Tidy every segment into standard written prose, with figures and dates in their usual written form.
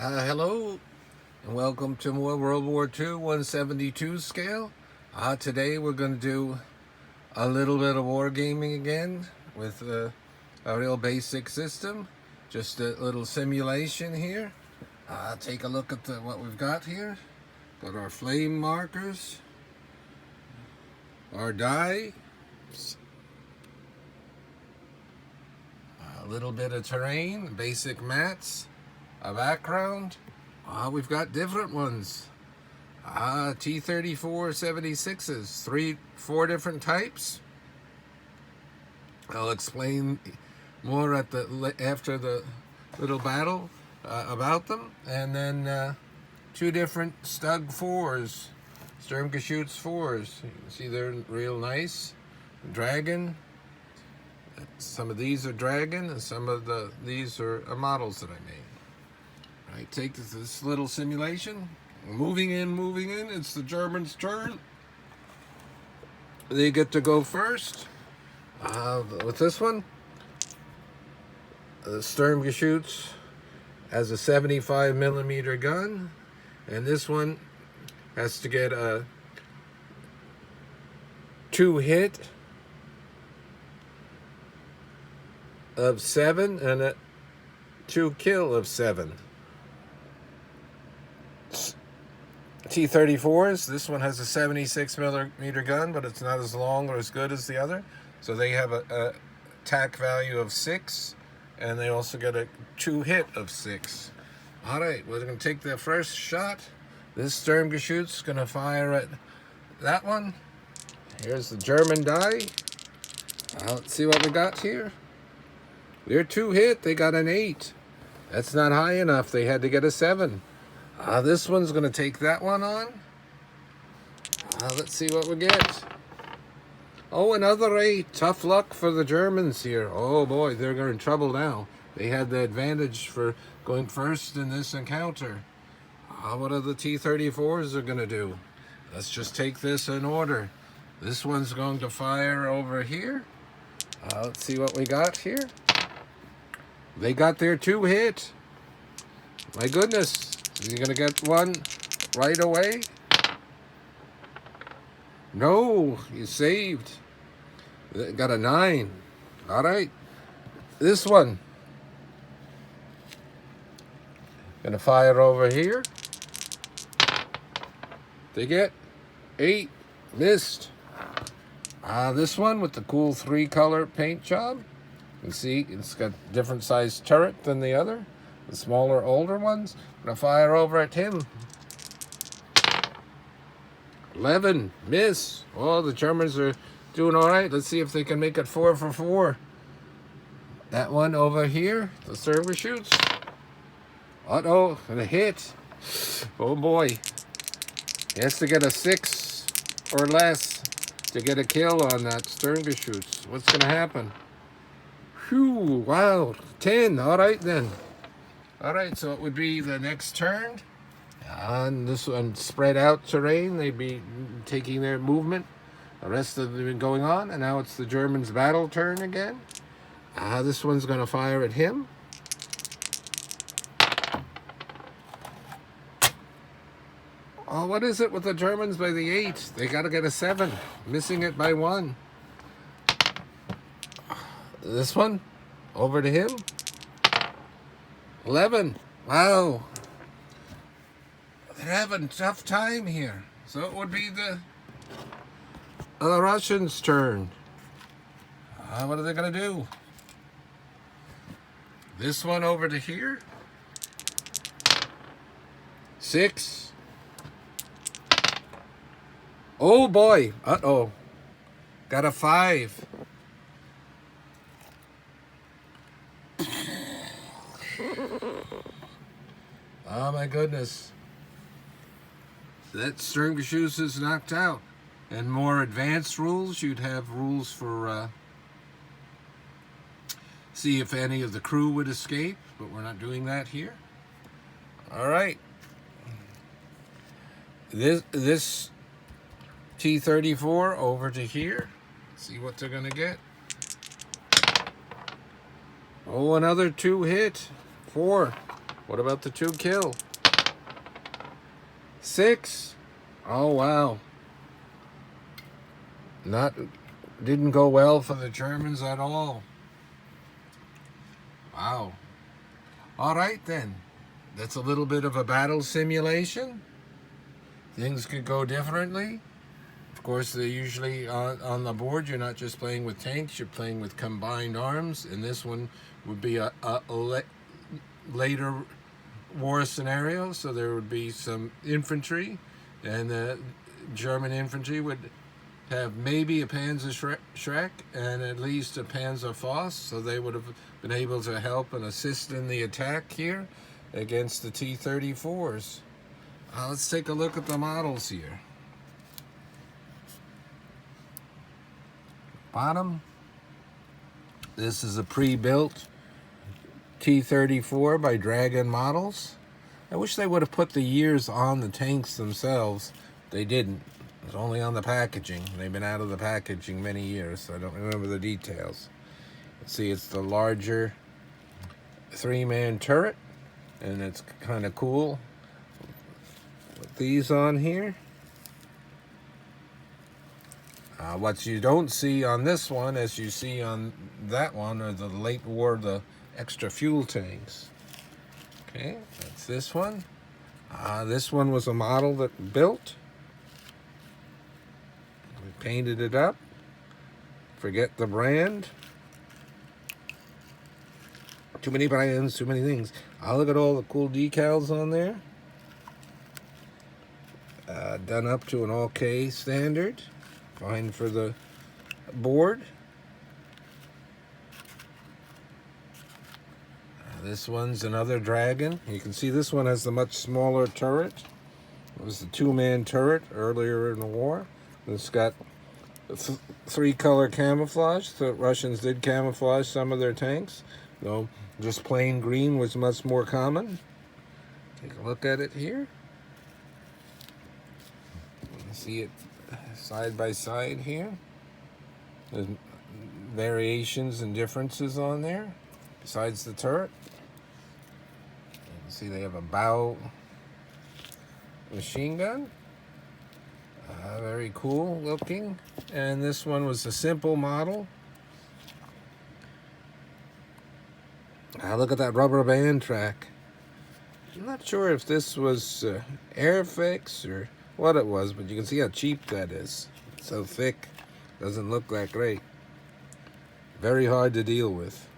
Hello, and welcome to more World War II 172 scale. Today we're going to do a little bit of wargaming again with a real basic system. Just a little simulation here. Take a look at what we've got here. Got our flame markers, our die, a little bit of terrain, basic mats, a background. We've got different ones. T-34 76s, four different types. I'll explain more after the little battle about them. And then two different Stug IVs, Sturmgeschütz 4s. You can see they're real nice. Dragon. Some of these are Dragon, and some of these are models that I made. I take this little simulation. Moving in. It's the Germans' turn. They get to go first. With this one, the Sturmgeschütz has a 75 millimeter gun, and this one has to get a 2-hit of 7 and a 2-kill of 7. T-34s, this one has a 76 millimeter gun, but it's not as long or as good as the other. So they have a attack value of 6, and they also get a 2-hit of 6. All right, we're going to take the first shot. This Sturmgeschütz is going to fire at that one. Here's the German die. Let's see what we got here. They're 2-hit. They got an 8. That's not high enough. They had to get a 7. This one's going to take that one on. Let's see what we get. Oh, another 8. Tough luck for the Germans here. Oh boy, they're in trouble now. They had the advantage for going first in this encounter. What are the T-34s are going to do? Let's just take this in order. This one's going to fire over here. Let's see what we got here. They got their 2-hit. My goodness. You're going to get one right away? No, you saved. Got a 9. All right. This one. Going to fire over here. They get 8. Missed. This one with the cool 3-color paint job. You can see it's got different size turret than the other. The smaller, older ones. I'm going to fire over at him. 11. Miss. Oh, the Germans are doing all right. Let's see if they can make it 4 for 4. That one over here, the Sturmgeschütz. Uh-oh, and a hit. Oh, boy. He has to get a 6 or less to get a kill on that Sturmgeschütz. What's going to happen? Whew, wow. 10. All right, then. All right, so it would be the next turn. On this one, spread out terrain, they'd be taking their movement. The rest of them been going on, and now it's the Germans' battle turn again. This one's going to fire at him. Oh, what is it with the Germans by the 8? They got to get a 7, missing it by 1. This one, over to him. 11. Wow. They're having a tough time here. So it would be the Russians' turn. What are they going to do? This one over to here. 6. Oh boy. Uh-oh. Got a 5. Oh my goodness. That Sturmgeschütz is knocked out. And more advanced rules, you'd have rules for see if any of the crew would escape, but we're not doing that here. All right. This T-34 over to here. See what they're going to get. Oh, another 2-hit. 4. What about the 2 kill? 6. Oh, wow. Didn't go well for the Germans at all. Wow. All right, then. That's a little bit of a battle simulation. Things could go differently. Of course, they're usually on the board. You're not just playing with tanks. You're playing with combined arms. And this one would be a later war scenario. So there would be some infantry. And the German infantry would have maybe a Panzer Schreck and at least a Panzer Faust. So they would have been able to help and assist in the attack here against the T-34s. Let's take a look at the models here. Bottom. This is a pre-built T-34 by Dragon Models. I wish they would have put the years on the tanks themselves. They didn't. It was only on the packaging. They've been out of the packaging many years, so I don't remember the details. Let's see, it's the larger 3-man turret, and it's kind of cool. With these on here. What you don't see on this one, as you see on that one, are the late war, the extra fuel tanks. Okay, that's this one. This one was a model that built. We painted it up. Forget the brand. Too many brands, too many things. Look at all the cool decals on there. Done up to an OK standard. Fine for the board. This one's another Dragon. You can see this one has the much smaller turret. It was the 2-man turret earlier in the war. It's got 3-color camouflage. The Russians did camouflage some of their tanks, though just plain green was much more common. Take a look at it here. You can see it side by side here. There's variations and differences on there besides the turret. You can see they have a bow machine gun. Very cool looking. And this one was a simple model. Look at that rubber band track. I'm not sure if this was Airfix or what it was, but you can see how cheap that is. It's so thick, doesn't look that great. Very hard to deal with.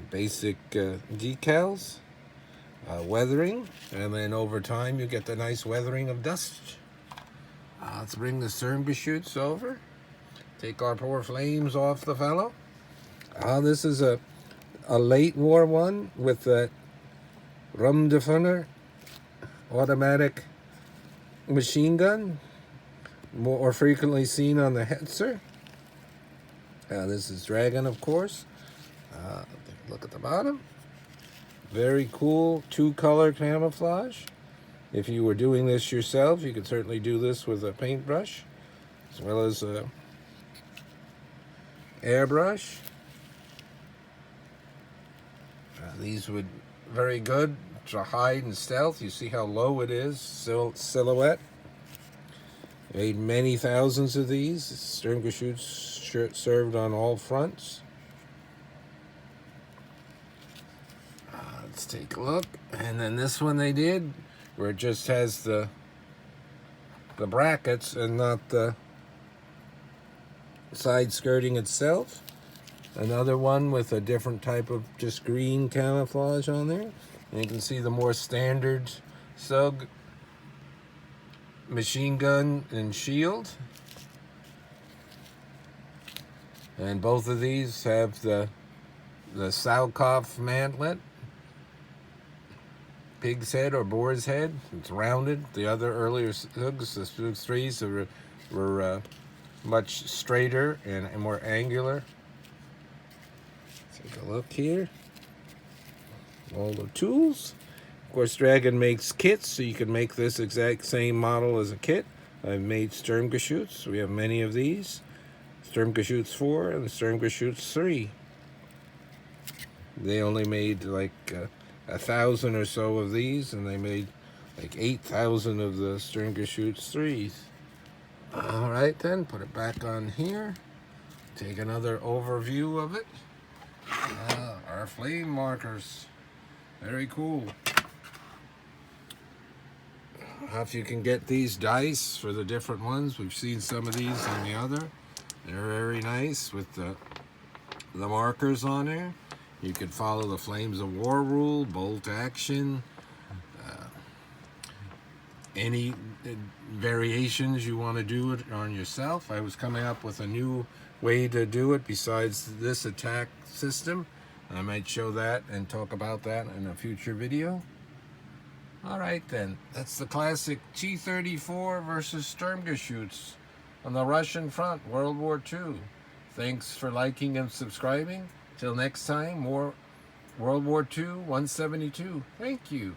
Basic decals, weathering, and then over time you get the nice weathering of dust. Let's bring the Sturmgeschütz over. Take our poor flames off the fellow. This is a late war one with that Rumdefender automatic machine gun, more frequently seen on the Hetzer. This is Dragon, of course. Look at the bottom. Very cool 2-color camouflage. If you were doing this yourself, you could certainly do this with a paintbrush, as well as a airbrush. These would very good to hide and stealth. You see how low it is, silhouette. Made many thousands of these. Sturmgeschütz served on all fronts. Let's take a look. And then this one they did, where it just has the brackets and not the side skirting itself. Another one with a different type of just green camouflage on there. And you can see the more standard SUG machine gun and shield. And both of these have the Salkov mantlet. Pig's head or boar's head. It's rounded. The other earlier SUGs, the SUG 3s, were much straighter and more angular. Take a look here. All the tools. Of course, Dragon makes kits, so you can make this exact same model as a kit. I've made Sturmgeschütz. We have many of these. Sturmgeschütz 4 and Sturmgeschütz 3. They only made like 1,000 or so of these, and they made like 8,000 of the Stringershoots 3s. All right then, put it back on here. Take another overview of it. Our flame markers. Very cool. If you can get these dice for the different ones, we've seen some of these on the other. They're very nice with the markers on there. You can follow the Flames of War rule, bolt action, any variations you want to do it on yourself. I was coming up with a new way to do it besides this attack system. I might show that and talk about that in a future video. All right then, that's the classic T-34 versus Stringershoots on the Russian front, World War II. Thanks for liking and subscribing. Till next time, more World War II 172. Thank you.